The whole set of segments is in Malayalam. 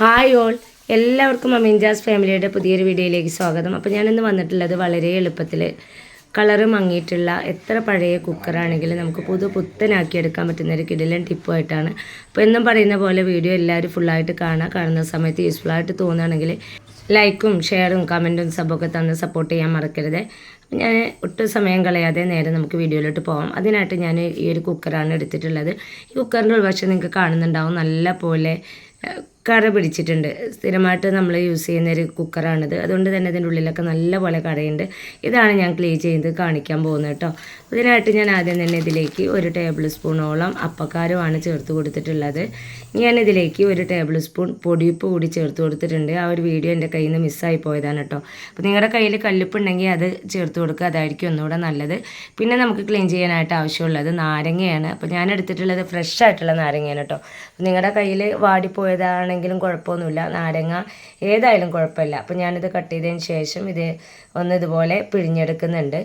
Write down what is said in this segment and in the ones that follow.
ഹായ് ഓൾ, എല്ലാവർക്കും അമീൻജാസ് ഫാമിലിയുടെ പുതിയൊരു വീഡിയോയിലേക്ക് സ്വാഗതം. അപ്പോൾ ഞാനിന്ന് വന്നിട്ടുള്ളത് വളരെ എളുപ്പത്തിൽ കളറ് മങ്ങിയിട്ടുള്ള എത്ര പഴയ കുക്കറാണെങ്കിലും നമുക്ക് പുത്തനാക്കി എടുക്കാൻ പറ്റുന്നൊരു കിടിലൻ ടിപ്പുമായിട്ടാണ്. അപ്പോൾ എന്നും പറയുന്ന പോലെ വീഡിയോ എല്ലാവരും ഫുള്ളായിട്ട് കാണുന്ന സമയത്ത് യൂസ്ഫുള്ളായിട്ട് തോന്നുകയാണെങ്കിൽ ലൈക്കും ഷെയറും കമൻറ്റും സബൊക്കെ തന്ന് സപ്പോർട്ട് ചെയ്യാൻ മറക്കരുത്. ഞാൻ ഒട്ടും സമയം കളയാതെ നേരെ നമുക്ക് വീഡിയോയിലോട്ട് പോകാം. അതിനായിട്ട് ഞാൻ ഈ ഒരു കുക്കറാണ് എടുത്തിട്ടുള്ളത്. ഈ കുക്കറിൻ്റെ ഉൾവശം നിങ്ങൾക്ക് കാണുന്നുണ്ടാവും, നല്ല പോലെ കറ പിടിച്ചിട്ടുണ്ട്. സ്ഥിരമായിട്ട് നമ്മൾ യൂസ് ചെയ്യുന്ന ഒരു കുക്കറാണിത്. അതുകൊണ്ട് തന്നെ ഇതിൻ്റെ ഉള്ളിലൊക്കെ നല്ല പോലെ കറയുണ്ട്. ഇതാണ് ഞാൻ ക്ലീൻ ചെയ്ത് കാണിക്കാൻ പോകുന്നത് കേട്ടോ. അതിനായിട്ട് ഞാൻ ആദ്യം തന്നെ ഇതിലേക്ക് 1 ടേബിൾ സ്പൂണോളം അപ്പക്കാരമാണ് ചേർത്ത് കൊടുത്തിട്ടുള്ളത്. ഞാനിതിലേക്ക് 1 ടേബിൾ സ്പൂൺ പൊടിയുപ്പ് കൂടി ചേർത്ത് കൊടുത്തിട്ടുണ്ട്. ആ ഒരു വീഡിയോ എൻ്റെ കയ്യിൽ നിന്ന് മിസ്സായി പോയതാണ് കേട്ടോ. അപ്പോൾ നിങ്ങളുടെ കയ്യിൽ കല്ലുപ്പുണ്ടെങ്കിൽ അത് ചേർത്ത് കൊടുക്കുക, അതായിരിക്കും ഒന്നുകൂടെ നല്ലത്. പിന്നെ നമുക്ക് ക്ലീൻ ചെയ്യാനായിട്ട് ആവശ്യമുള്ളത് നാരങ്ങയാണ്. അപ്പോൾ ഞാൻ എടുത്തിട്ടുള്ളത് ഫ്രഷ് ആയിട്ടുള്ള നാരങ്ങയാണ് കേട്ടോ. നിങ്ങളുടെ കയ്യിൽ വാടിപ്പോയതാണെങ്കിലും കുഴപ്പമൊന്നുമില്ല, നാരങ്ങ ഏതായാലും കുഴപ്പമില്ല. അപ്പോൾ ഞാനിത് കട്ട് ചെയ്തതിന് ശേഷം ഇത് ഒന്ന് ഇതുപോലെ പിഴിഞ്ഞെടുക്കുന്നുണ്ട്.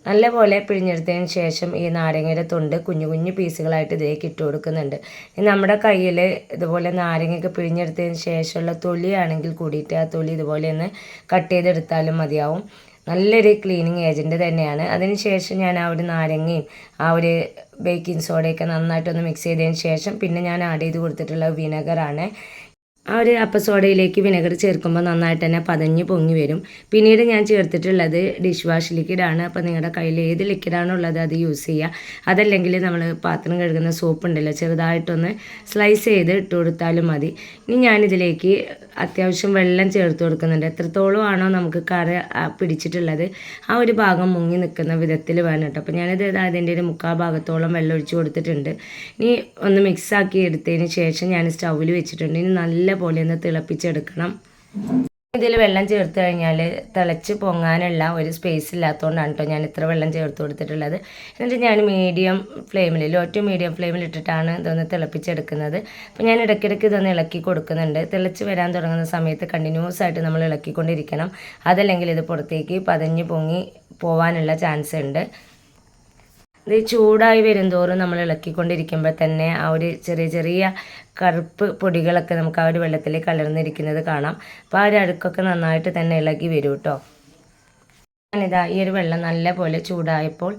നല്ലപോലെ പിഴിഞ്ഞെടുത്തതിന് ശേഷം ഈ നാരങ്ങയുടെ തൊണ്ട് കുഞ്ഞു കുഞ്ഞു പീസുകളായിട്ട് ഇതിലേക്ക് ഇട്ട് കൊടുക്കുന്നുണ്ട്. നമ്മുടെ കയ്യിൽ ഇതുപോലെ നാരങ്ങയൊക്കെ പിഴിഞ്ഞെടുത്തതിന് ശേഷമുള്ള തൊലിയാണെങ്കിൽ കൂടിയിട്ട് ആ തൊലി ഇതുപോലെ ഒന്ന് കട്ട് ചെയ്തെടുത്താലും മതിയാവും. നല്ലൊരു ക്ലീനിങ് ഏജൻറ്റ് തന്നെയാണ്. അതിന് ശേഷം ഞാൻ ആ ഒരു നാരങ്ങയും ആ ഒരു ബേക്കിംഗ് സോഡയൊക്കെ നന്നായിട്ടൊന്ന് മിക്സ് ചെയ്തതിന് ശേഷം പിന്നെ ഞാൻ ആഡ് ചെയ്ത് കൊടുത്തിട്ടുള്ള വിനെഗറാണ്. ആ ഒരു അപ്പസോഡയിലേക്ക് വിനെഗർ ചേർക്കുമ്പോൾ നന്നായിട്ട് തന്നെ പതഞ്ഞ് പൊങ്ങി വരും. പിന്നീട് ഞാൻ ചേർത്തിട്ടുള്ളത് ഡിഷ് വാഷ് ലിക്വിഡാണ്. അപ്പോൾ നിങ്ങളുടെ കയ്യിൽ ഏത് ലിക്വിഡാണോ ഉള്ളത് അത് യൂസ് ചെയ്യുക. അതല്ലെങ്കിൽ നമ്മൾ പാത്രം കഴുകുന്ന സോപ്പ് ഉണ്ടല്ലോ, ചെറുതായിട്ടൊന്ന് സ്ലൈസ് ചെയ്ത് ഇട്ട് കൊടുത്താലും മതി. ഇനി ഞാനിതിലേക്ക് അത്യാവശ്യം വെള്ളം ചേർത്ത് കൊടുക്കുന്നുണ്ട്. എത്രത്തോളം ആണോ നമുക്ക് കറ പിടിച്ചിട്ടുള്ളത് ആ ഒരു ഭാഗം മുങ്ങി നിൽക്കുന്ന വിധത്തിൽ വേണം കേട്ടോ. അപ്പോൾ ഞാനിത് അതിൻ്റെ ഒരു 3/4 ഭാഗത്തോളം വെള്ളം ഒഴിച്ച് കൊടുത്തിട്ടുണ്ട്. ഇനി ഒന്ന് മിക്സാക്കി എടുത്തതിന് ശേഷം ഞാൻ സ്റ്റൗവിൽ വെച്ചിട്ടുണ്ട്. ഇനി നല്ല പോലെ ഒന്ന് തിളപ്പിച്ചെടുക്കണം. ഇതിൽ വെള്ളം ചേർത്ത് കഴിഞ്ഞാൽ തിളച്ച് പൊങ്ങാനുള്ള ഒരു സ്പേസ് ഇല്ലാത്തതുകൊണ്ടാണ് കേട്ടോ ഞാൻ ഇത്ര വെള്ളം ചേർത്ത് കൊടുത്തിട്ടുള്ളത്. എന്നിട്ട് ഞാൻ മീഡിയം ഫ്ലെയിമിൽ, ലോ ടു മീഡിയം ഫ്ലെയിമിൽ ഇട്ടിട്ടാണ് ഇതൊന്ന് തിളപ്പിച്ചെടുക്കുന്നത്. അപ്പോൾ ഞാൻ ഇടയ്ക്കിടയ്ക്ക് ഇതൊന്ന് ഇളക്കി കൊടുക്കുന്നുണ്ട്. തിളച്ച് വരാൻ തുടങ്ങുന്ന സമയത്ത് കണ്ടിന്യൂസ് ആയിട്ട് നമ്മൾ ഇളക്കിക്കൊണ്ടിരിക്കണം. അതല്ലെങ്കിൽ ഇത് പുറത്തേക്ക് പതഞ്ഞ് പൊങ്ങി പോകാനുള്ള ചാൻസ് ഉണ്ട്. ഇത് ചൂടായി വരുംതോറും നമ്മൾ ഇളക്കിക്കൊണ്ടിരിക്കുമ്പോൾ തന്നെ ആ ഒരു ചെറിയ ചെറിയ കറുപ്പ് പൊടികളൊക്കെ നമുക്ക് ആ ഒരു വെള്ളത്തിൽ കലർന്നിരിക്കുന്നത് കാണാം. അപ്പോൾ ആ ഒരു അടുക്കൊക്കെ നന്നായിട്ട് തന്നെ ഇളകി വരും കേട്ടോ. ഞാനിതാ ഈ ഒരു വെള്ളം നല്ല പോലെ ചൂടായപ്പോൾ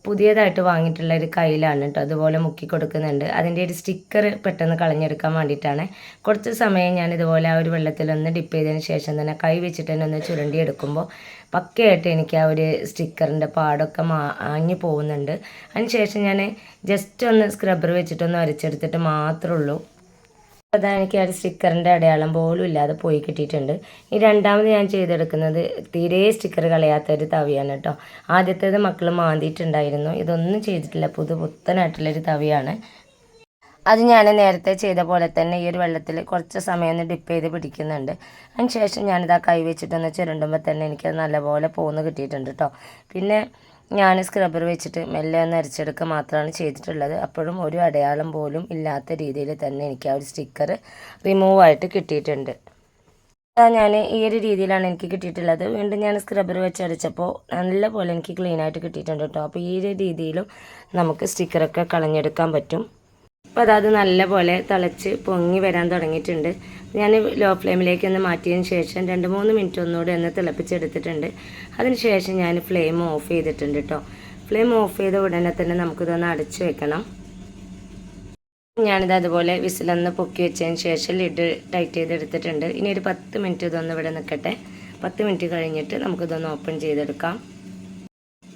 പുതിയതായിട്ട് വാങ്ങിയിട്ടുള്ള ഒരു കയ്യിലാണ് കേട്ടോ അതുപോലെ മുക്കി കൊടുക്കുന്നുണ്ട്. അതിൻ്റെ ഒരു സ്റ്റിക്കർ പെട്ടെന്ന് കളഞ്ഞെടുക്കാൻ വേണ്ടിയിട്ടാണ്. കുറച്ച് സമയം ഞാൻ ഇതുപോലെ ആ ഒരു വെള്ളത്തിലൊന്ന് ഡിപ്പ് ചെയ്തതിന് ശേഷം തന്നെ കൈ വെച്ചിട്ട് തന്നെ ഒന്ന് ചുരണ്ടിയെടുക്കുമ്പോൾ പക്കയായിട്ട് എനിക്ക് ആ ഒരു സ്റ്റിക്കറിൻ്റെ പാടൊക്കെ മാഞ്ഞു പോകുന്നുണ്ട്. അതിന് ശേഷം ഞാൻ ജസ്റ്റ് ഒന്ന് സ്ക്രബ്ബർ വെച്ചിട്ടൊന്ന് അരച്ചെടുത്തിട്ട് മാത്രമേ ഉള്ളൂ. അതാ എനിക്ക് ആ ഒരു സ്റ്റിക്കറിൻ്റെ അടയാളം പോലും ഇല്ലാതെ പോയി കിട്ടിയിട്ടുണ്ട്. ഈ രണ്ടാമത് ഞാൻ ചെയ്തെടുക്കുന്നത് തീരെ സ്റ്റിക്കർ കളയാത്തൊരു തവിയാണ് കേട്ടോ. ആദ്യത്തേത് മക്കൾ മാന്തിയിട്ടുണ്ടായിരുന്നു, ഇതൊന്നും ചെയ്തിട്ടില്ല, പുത്തനായിട്ടുള്ളൊരു തവിയാണ്. അത് ഞാൻ നേരത്തെ ചെയ്ത പോലെ തന്നെ ഈ ഒരു വെള്ളത്തിൽ കുറച്ച് സമയം ഒന്ന് ഡിപ്പ് ചെയ്ത് പിടിക്കുന്നുണ്ട്. അതിന് ശേഷം ഞാനിതാ കൈ വെച്ചിട്ടൊന്ന് ചുരണ്ടുമ്പോൾ തന്നെ എനിക്കത് നല്ലപോലെ പോന്ന് കിട്ടിയിട്ടുണ്ട് കേട്ടോ. പിന്നെ ഞാൻ സ്ക്രബ്ബർ വെച്ചിട്ട് മെല്ലെ ഒന്ന് അരച്ചെടുക്കുക മാത്രമാണ് ചെയ്തിട്ടുള്ളത്. അപ്പോഴും ഒരു അടയാളം പോലും ഇല്ലാത്ത രീതിയിൽ തന്നെ എനിക്ക് ആ ഒരു സ്റ്റിക്കർ റിമൂവ് ആയിട്ട് കിട്ടിയിട്ടുണ്ട്. ഞാൻ ഈ ഒരു രീതിയിലാണ് എനിക്ക് കിട്ടിയിട്ടുള്ളത്. വീണ്ടും ഞാൻ സ്ക്രബ്ബർ വെച്ച് അടിച്ചപ്പോൾ നല്ല പോലെ എനിക്ക് ക്ലീനായിട്ട് കിട്ടിയിട്ടുണ്ട് കേട്ടോ. അപ്പോൾ ഈ ഒരു രീതിയിലും നമുക്ക് സ്റ്റിക്കറൊക്കെ കളഞ്ഞെടുക്കാൻ പറ്റും. അപ്പോൾ അത് നല്ല പോലെ തിളച്ച് പൊങ്ങി വരാൻ തുടങ്ങിയിട്ടുണ്ട്. ഞാൻ ലോ ഫ്ലെയിമിലേക്ക് ഒന്ന് മാറ്റിയതിന് ശേഷം 2-3 മിനിറ്റ് ഒന്നുകൂടി ഒന്ന് തിളപ്പിച്ചെടുത്തിട്ടുണ്ട്. അതിന് ശേഷം ഞാൻ ഫ്ലെയിം ഓഫ് ചെയ്തിട്ടുണ്ട് കേട്ടോ. ഫ്ലെയിം ഓഫ് ചെയ്ത ഉടനെ തന്നെ നമുക്കിതൊന്ന് അടച്ചു വെക്കണം. ഞാനിത് അതുപോലെ വിസിലൊന്ന് പൊക്കി വെച്ചതിന് ശേഷം ലിഡ് ടൈറ്റ് ചെയ്തെടുത്തിട്ടുണ്ട്. ഇനി ഒരു 10 മിനിറ്റ് ഇതൊന്ന് ഇവിടെ നിൽക്കട്ടെ. 10 മിനിറ്റ് കഴിഞ്ഞിട്ട് നമുക്കിതൊന്ന് ഓപ്പൺ ചെയ്തെടുക്കാം.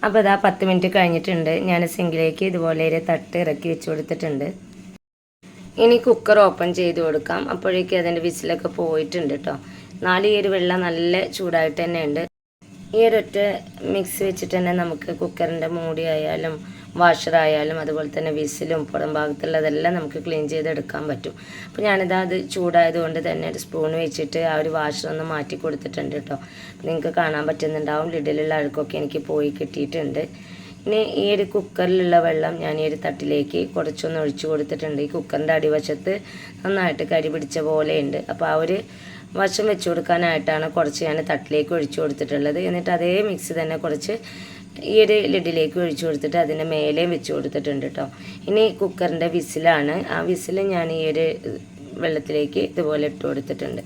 അപ്പോൾ ഇതാ 10 മിനിറ്റ് കഴിഞ്ഞിട്ടുണ്ട്. ഞാൻ സിങ്കിലേക്ക് ഇതുപോലെ ഒരു തട്ട് ഇറക്കി വെച്ച് കൊടുത്തിട്ടുണ്ട്. ഇനി കുക്കർ ഓപ്പൺ ചെയ്ത് കൊടുക്കാം. അപ്പോഴേക്കും അതിൻ്റെ വിസിലൊക്കെ പോയിട്ടുണ്ട് കേട്ടോ. ഈ ഒരു വെള്ളം നല്ല ചൂടായിട്ട് തന്നെ ഉണ്ട്. ഈ ഒരൊറ്റ മിക്സ് വെച്ചിട്ട് തന്നെ നമുക്ക് കുക്കറിൻ്റെ മൂടി ആയാലും വാഷറായാലും അതുപോലെ തന്നെ വിസിലും പുറം ഭാഗത്തുള്ളതെല്ലാം നമുക്ക് ക്ലീൻ ചെയ്തെടുക്കാൻ പറ്റും. അപ്പോൾ ഞാനിതാ അത് ചൂടായതുകൊണ്ട് തന്നെ ഒരു സ്പൂൺ വെച്ചിട്ട് ആ ഒരു വാഷറൊന്ന് മാറ്റി കൊടുത്തിട്ടുണ്ട് കേട്ടോ. നിങ്ങൾക്ക് കാണാൻ പറ്റുന്നുണ്ടാവും, ലിഡിലുള്ള അഴുക്കൊക്കെ എനിക്ക് പോയി കിട്ടിയിട്ടുണ്ട്. ഇനി ഈ ഒരു കുക്കറിലുള്ള വെള്ളം ഞാൻ ഈ ഒരു തട്ടിലേക്ക് കുറച്ചൊന്ന് ഒഴിച്ചു കൊടുത്തിട്ടുണ്ട്. ഈ കുക്കറിൻ്റെ അടിവശത്ത് നന്നായിട്ട് കരി പിടിച്ച പോലെയുണ്ട്. അപ്പോൾ ആ ഒരു വശം വെച്ച് കൊടുക്കാനായിട്ടാണ് കുറച്ച് ഞാൻ തട്ടിലേക്ക് ഒഴിച്ചു കൊടുത്തിട്ടുള്ളത്. എന്നിട്ട് അതേ മിക്സ് തന്നെ കുറച്ച് ഈ ഒരു ലിഡിലേക്ക് ഒഴിച്ചു കൊടുത്തിട്ട് അതിൻ്റെ മേലെ വെച്ച് കൊടുത്തിട്ടുണ്ട് കേട്ടോ. ഇനി കുക്കറിൻ്റെ വിസിലാണ്. ആ വിസിൽ ഞാൻ ഈ ഒരു വെള്ളത്തിലേക്ക് ഇതുപോലെ ഇട്ട് കൊടുത്തിട്ടുണ്ട്.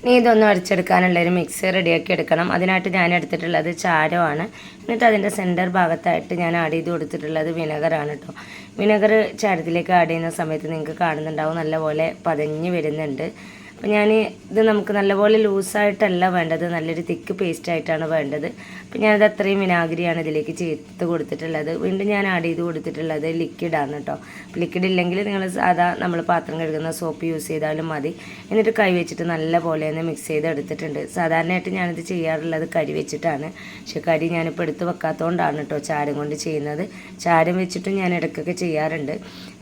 ഇനി ഇതൊന്നും അടിച്ചെടുക്കാനുള്ളൊരു മിക്സ് റെഡിയാക്കി എടുക്കണം. അതിനായിട്ട് ഞാൻ എടുത്തിട്ടുള്ളത് ചാരമാണ്. എന്നിട്ട് അതിൻ്റെ സെൻറ്റർ ഭാഗത്തായിട്ട് ഞാൻ ആഡ് ചെയ്ത് കൊടുത്തിട്ടുള്ളത് വിനെഗറാണ് കേട്ടോ. വിനെഗർ ചാരത്തിലേക്ക് ആഡ് ചെയ്യുന്ന സമയത്ത് നിങ്ങൾക്ക് കാണുന്നുണ്ടാവും നല്ലപോലെ പതഞ്ഞ് വരുന്നുണ്ട്. അപ്പോൾ ഇത് നമുക്ക് നല്ലപോലെ ലൂസായിട്ടല്ല വേണ്ടത്, നല്ലൊരു തിക്ക് പേസ്റ്റായിട്ടാണ് വേണ്ടത്. അപ്പോൾ ഞാനത് അത്രയും വിനാഗിരിയാണ് ഇതിലേക്ക് ചേർത്ത് കൊടുത്തിട്ടുള്ളത്. വീണ്ടും ഞാൻ ആഡ് ചെയ്ത് കൊടുത്തിട്ടുള്ളത് ലിക്വിഡാണ് കേട്ടോ. ലിക്വിഡ് ഇല്ലെങ്കിൽ നിങ്ങൾ സാധാ നമ്മൾ പാത്രം കഴുകുന്ന സോപ്പ് യൂസ് ചെയ്താലും മതി. എന്നിട്ട് കൈ വെച്ചിട്ട് നല്ലപോലെ ഒന്ന് മിക്സ് ചെയ്ത് എടുത്തിട്ടുണ്ട്. സാധാരണയായിട്ട് ഞാനിത് ചെയ്യാറുള്ളത് കരി വെച്ചിട്ടാണ്. പക്ഷെ കരി ഞാനിപ്പോൾ എടുത്ത് വെക്കാത്തതുകൊണ്ടാണ് കേട്ടോ ചാരം കൊണ്ട് ചെയ്യുന്നത്. ചാരം വെച്ചിട്ടും ഞാൻ ഇടയ്ക്കൊക്കെ ചെയ്യാറുണ്ട്.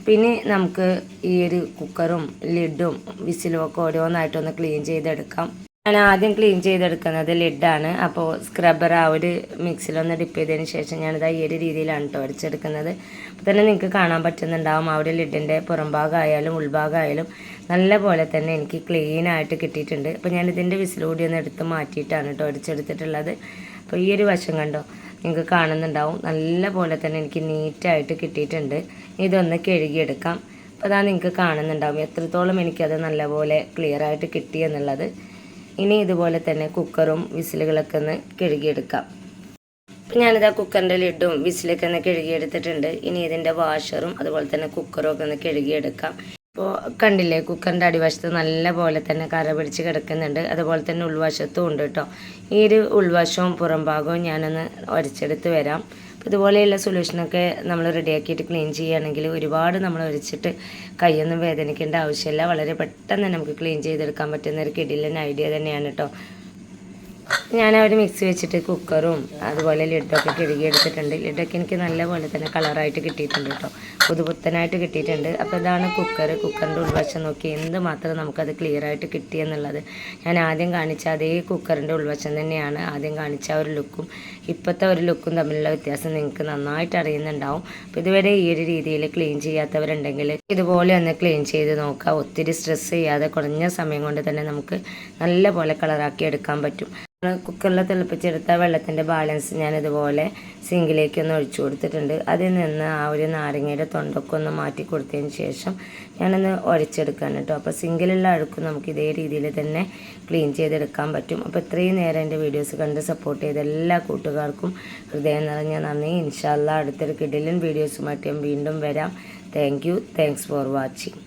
പിന്നെ നമുക്ക് ഈ ഒരു കുക്കറും ലിഡും വിസിലും ഒക്കെ ഓരോന്നായിട്ടൊന്ന് ക്ലീൻ ചെയ്തെടുക്കാം. ഞാൻ ആദ്യം ക്ലീൻ ചെയ്തെടുക്കുന്നത് ലിഡാണ്. അപ്പോൾ സ്ക്രബ്ബർ ആ ഒരു മിക്സിലൊന്ന് ഡിപ്പ് ചെയ്തതിന് ശേഷം ഞാനിത് ഈ ഒരു രീതിയിലാണ് കേട്ടോ അടിച്ചെടുക്കുന്നത്. അപ്പോൾ തന്നെ നിങ്ങൾക്ക് കാണാൻ പറ്റുന്നുണ്ടാവും ആ ഒരു ലിഡിൻ്റെ പുറംഭാഗമായാലും ഉൾഭാഗമായാലും നല്ല പോലെ തന്നെ എനിക്ക് ക്ലീനായിട്ട് കിട്ടിയിട്ടുണ്ട്. അപ്പോൾ ഞാനിതിൻ്റെ വിസിലൂടി ഒന്ന് എടുത്ത് മാറ്റിയിട്ടാണ് കേട്ടോ അടിച്ചെടുത്തിട്ടുള്ളത്. അപ്പോൾ ഈ ഒരു വശം കണ്ടോ നിങ്ങൾക്ക് കാണുന്നുണ്ടാവും നല്ല പോലെ തന്നെ എനിക്ക് നീറ്റായിട്ട് കിട്ടിയിട്ടുണ്ട്. ഇതൊന്ന് കഴുകിയെടുക്കാം. അപ്പോൾ അതാ നിങ്ങൾക്ക് കാണുന്നുണ്ടാവും എത്രത്തോളം എനിക്കത് നല്ലപോലെ ക്ലിയറായിട്ട് കിട്ടിയെന്നുള്ളത്. ഇനി ഇതുപോലെ തന്നെ കുക്കറും വിസിലുകളൊക്കെ ഒന്ന് കഴുകിയെടുക്കാം. അപ്പോൾ ഞാനിതാ കുക്കറിൻ്റെ ലിഡും വിസിലൊക്കെ ഒന്ന് കഴുകിയെടുത്തിട്ടുണ്ട്. ഇനി ഇതിൻ്റെ വാഷറും അതുപോലെ തന്നെ കുക്കറും ഒക്കെ ഒന്ന് കഴുകിയെടുക്കാം. അപ്പോൾ കണ്ടില്ലേ കുക്കറിൻ്റെ അടിവശത്ത് നല്ല പോലെ തന്നെ കറ പിടിച്ച് കിടക്കുന്നുണ്ട്. അതുപോലെ തന്നെ ഉൾവശത്തും ഉണ്ട് കേട്ടോ. ഈ ഒരു ഉൾവശവും പുറം ഭാഗവും ഞാനൊന്ന് ഉരച്ചെടുത്ത് വരാം. അപ്പോൾ ഇതുപോലെയുള്ള സൊല്യൂഷനൊക്കെ നമ്മൾ റെഡിയാക്കിയിട്ട് ക്ലീൻ ചെയ്യുകയാണെങ്കിൽ ഒരുപാട് നമ്മൾ ഉരച്ചിട്ട് കൈയൊന്നും വേദനിക്കേണ്ട ആവശ്യമില്ല. വളരെ പെട്ടെന്ന് നമുക്ക് ക്ലീൻ ചെയ്തെടുക്കാൻ പറ്റുന്ന ഒരു കിടിലൻ ഐഡിയ തന്നെയാണ് കേട്ടോ. ഞാൻ ഒരു മിക്സി വെച്ചിട്ട് കുക്കറും അതുപോലെ ലിഡൊക്കെ കഴുകിയെടുത്തിട്ടുണ്ട്. ലിഡൊക്കെ എനിക്ക് നല്ലപോലെ തന്നെ കളറായിട്ട് കിട്ടിയിട്ടുണ്ട് കേട്ടോ. പുതുപുത്തനായിട്ട് കിട്ടിയിട്ടുണ്ട്. അപ്പോൾ ഇതാണ് കുക്കറിൻ്റെ ഉൾവശം നോക്കി എന്തുമാത്രം നമുക്കത് ക്ലിയറായിട്ട് കിട്ടിയെന്നുള്ളത്. ഞാൻ ആദ്യം കാണിച്ച അതേ കുക്കറിൻ്റെ ഉൾവശം തന്നെയാണ് ആദ്യം കാണിച്ച ഒരു ലുക്കും ഇപ്പോഴത്തെ ഒരു ലുക്കും തമ്മിലുള്ള വ്യത്യാസം നിങ്ങൾക്ക് നന്നായിട്ട് അറിയുന്നുണ്ടാവും. അപ്പോൾ ഇതുവരെ ഈ ഒരു രീതിയിൽ ക്ലീൻ ചെയ്യാത്തവരുണ്ടെങ്കിൽ ഇതുപോലെ ഒന്ന് ക്ലീൻ ചെയ്ത് നോക്കുക. ഒത്തിരി സ്ട്രെസ് ചെയ്യാതെ കുറഞ്ഞ സമയം കൊണ്ട് തന്നെ നമുക്ക് നല്ല പോലെ കളറാക്കി എടുക്കാൻ പറ്റും. കുക്കറിൽ തിളപ്പിച്ചെടുത്ത വെള്ളത്തിൻ്റെ ബാലൻസ് ഞാനിതുപോലെ സിങ്കിലേക്ക് ഒന്ന് ഒഴിച്ചു കൊടുത്തിട്ടുണ്ട്. അതിൽ നിന്ന് ആ ഒരു നാരങ്ങയുടെ തൊണ്ടൊക്കെ ഒന്ന് മാറ്റി കൊടുത്തതിന് ശേഷം ഞാനൊന്ന് ഉരച്ചെടുക്കാൻ കേട്ടോ. അപ്പോൾ സിങ്കിലുള്ള അഴുക്കും നമുക്ക് ഇതേ രീതിയിൽ തന്നെ ക്ലീൻ ചെയ്തെടുക്കാൻ പറ്റും. അപ്പോൾ ഇത്രയും നേരം എൻ്റെ വീഡിയോസ് കണ്ട് സപ്പോർട്ട് ചെയ്ത എല്ലാ കൂട്ടുകാർക്കും ഹൃദയം നിറഞ്ഞ നന്ദി. ഇൻഷാ അല്ലാഹ് അടുത്തൊരു കിടിലൻ വീഡിയോസുമായിട്ട് ഞാൻ വീണ്ടും വരാം. Thanks for watching.